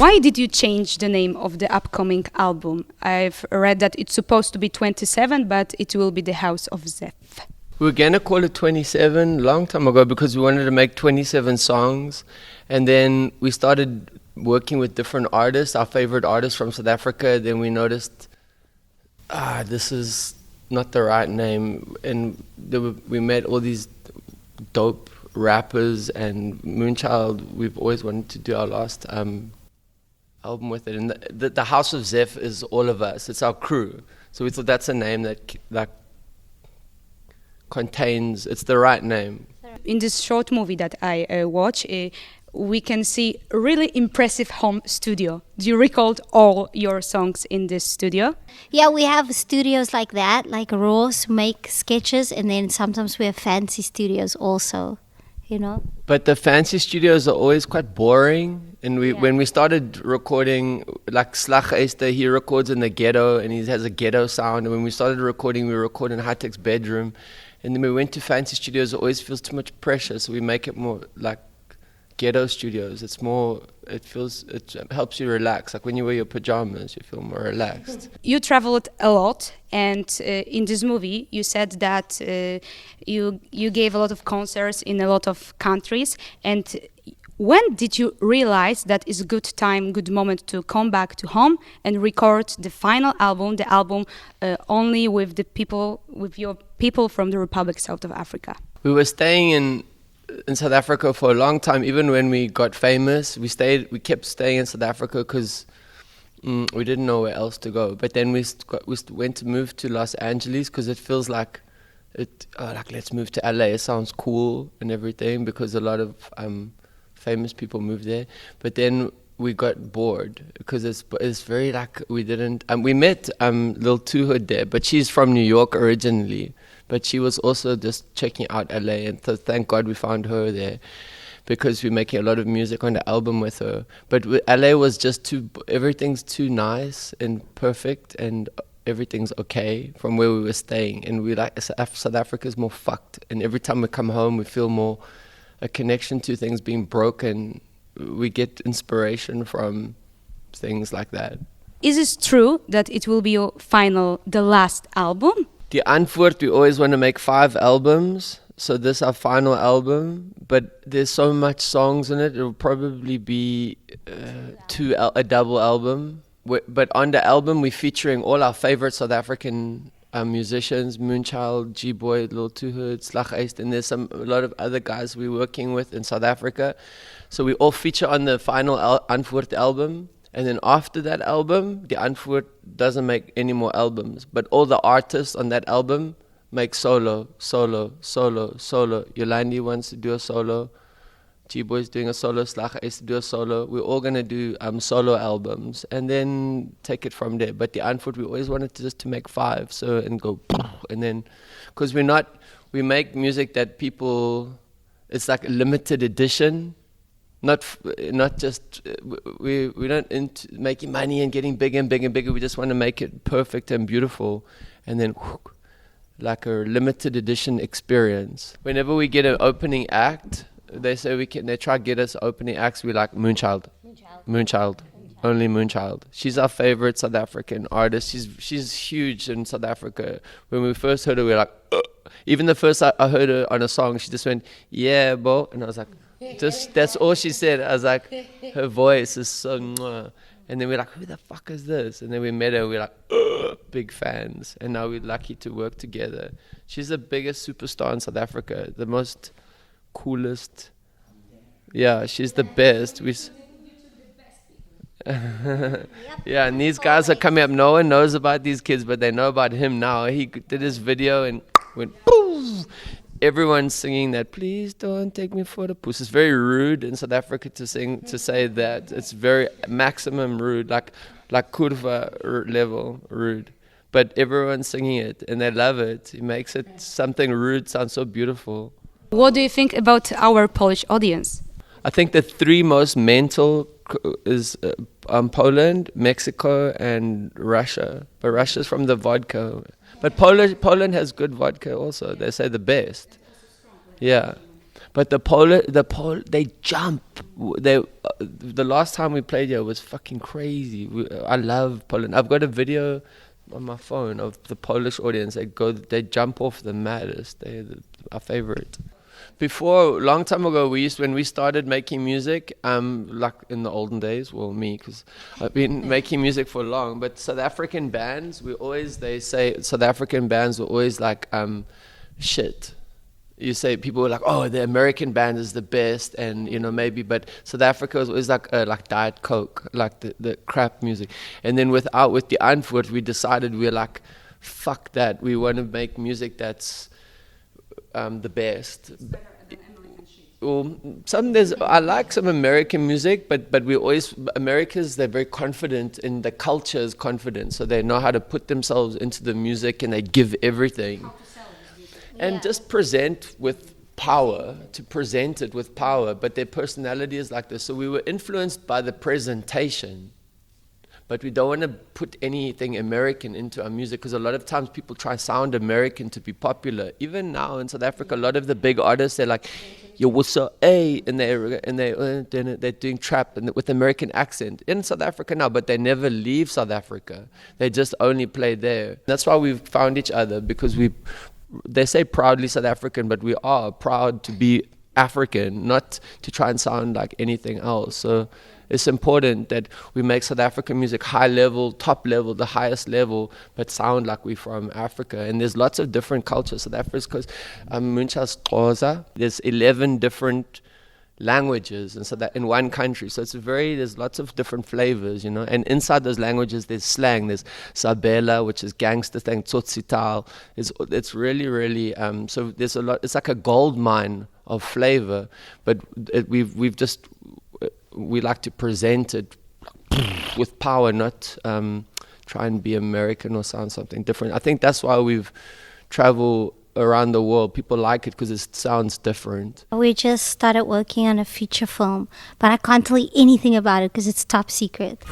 Why did you change the name of the upcoming album? I've read that it's supposed to be 27, but it will be the House of Zef. We were going to call it 27 a long time ago because we wanted to make 27 songs. And then we started working with different artists, our favorite artists from South Africa. Then we noticed, this is not the right name. And we met all these dope rappers, and Moonchild, we've always wanted to do our last album with it. And the House of Zef is all of us. It's our crew. So we thought that's a name that contains, it's the right name. In this short movie that I watch, we can see a really impressive home studio. Do you record all your songs in this studio? Yeah, we have studios like that, like Ross make sketches, and then sometimes we have fancy studios also, you know. But the fancy studios are always quite boring. And when we started recording, like Slag Easter, he records in the ghetto and he has a ghetto sound. And when we started recording, we record in High-Tech's bedroom. And then we went to fancy studios, it always feels too much pressure, so we make it more like ghetto studios. It's more, it helps you relax. Like when you wear your pajamas, you feel more relaxed. You traveled a lot, and in this movie, you said that you gave a lot of concerts in a lot of countries. And when did you realize that it's a good moment to come back to home and record the final album, the album only with your people from the Republic South of Africa? We were staying in South Africa for a long time. Even when we got famous, we kept staying in South Africa because we didn't know where else to go. But then we went to move to Los Angeles because it feels like let's move to LA. It sounds cool and everything because a lot of famous people moved there. But then we got bored because it's very like we didn't. We met Lil Two Hood there, but she's from New York originally. But she was also just checking out LA, and so thank God we found her there because we're making a lot of music on the album with her. But LA was just everything's too nice and perfect, and everything's okay from where we were staying. And we like South Africa's more fucked, and every time we come home, we feel more a connection to things being broken. We get inspiration from things like that. Is it true that it will be the last album? Die Antwoord, we always want to make 5 albums. So this is our final album, but there's so much songs in it. It will probably be a double album. But on the album, we're featuring all our favorite South African musicians, Moonchild, G-Boy, Lil Two Hood, Slag Easter, and there's a lot of other guys we're working with in South Africa. So we all feature on the final Antwoord album. And then after that album, Die Antwoord doesn't make any more albums. But all the artists on that album make solo. Yolandi wants to do a solo. G-Boy's doing a solo. Slag is to do a solo. We're all going to do solo albums and then take it from there. But Die Antwoord, we always wanted to make 5. So, and go, and then, because we make music that people, it's like a limited edition. Not just, we're not into making money and getting bigger and bigger and bigger. We just want to make it perfect and beautiful. And then, like a limited edition experience. Whenever we get an opening act, they say they try to get us opening acts. We like Moonchild. Only Moonchild. She's our favorite South African artist. She's huge in South Africa. When we first heard her, we were like, ugh. Even the first I heard her on a song, she just went, yeah, bro. And I was like, that's all she said. I was like, her voice is so mwah. And then we're like, who the fuck is this? And then we met her, we're like, ugh, big fans. And now we're lucky to work together. She's the biggest superstar in South Africa, the most coolest. Yeah, she's the best. Yeah, and these guys are coming up. No one knows about these kids, but they know about him now. He did his video and went poof. Everyone's singing that, please don't take me for the puss. It's very rude in South Africa to say that. It's very maximum rude, like curva level rude. But everyone's singing it and they love it. It makes it something rude sound so beautiful. What do you think about our Polish audience? I think the 3 most mental is Poland, Mexico, and Russia. But Russia's from the vodka. But Poland has good vodka also. They say the best. Yeah. But they jump. the last time we played here was fucking crazy. I love Poland. I've got a video on my phone of the Polish audience. They jump off the maddest. They're our favorite. Before, a long time ago, when we started making music, like in the olden days, well, me, because I've been making music for long, but South African bands, they say South African bands were always like, shit. You say, people were like, oh, the American band is the best, and, you know, maybe, but South Africa was always like Diet Coke, like the crap music. And then with Die Antwoord, we decided we're like, fuck that, we want to make music that's the best. Well, I like some American music, but Americans, they're very confident, and the culture is confident, so they know how to put themselves into the music, and they give everything. And just present with power, but their personality is like this. So we were influenced by the presentation, but we don't want to put anything American into our music, because a lot of times people try sound American to be popular. Even now in South Africa, a lot of the big artists, they're like, yo, what's up, hey, and they're doing trap and with American accent in South Africa now, but they never leave South Africa. They just only play there. That's why we've found each other, because they say proudly South African, but we are proud to be African, not to try and sound like anything else. So it's important that we make South African music high level, top level, the highest level, but sound like we're from Africa. And there's lots of different cultures. South Africa's Muncha's Xhosa. There's 11 different languages, and so that in one country, so there's lots of different flavors, you know. And inside those languages, there's slang. There's Sabela, which is gangster thing, Tsotsital. It's really, really so there's a lot. It's like a gold mine of flavor, but we like to present it with power, not try and be American or sound something different. I think that's why we've traveled around the world. People like it because it sounds different. We just started working on a feature film, but I can't tell you anything about it because it's top secret.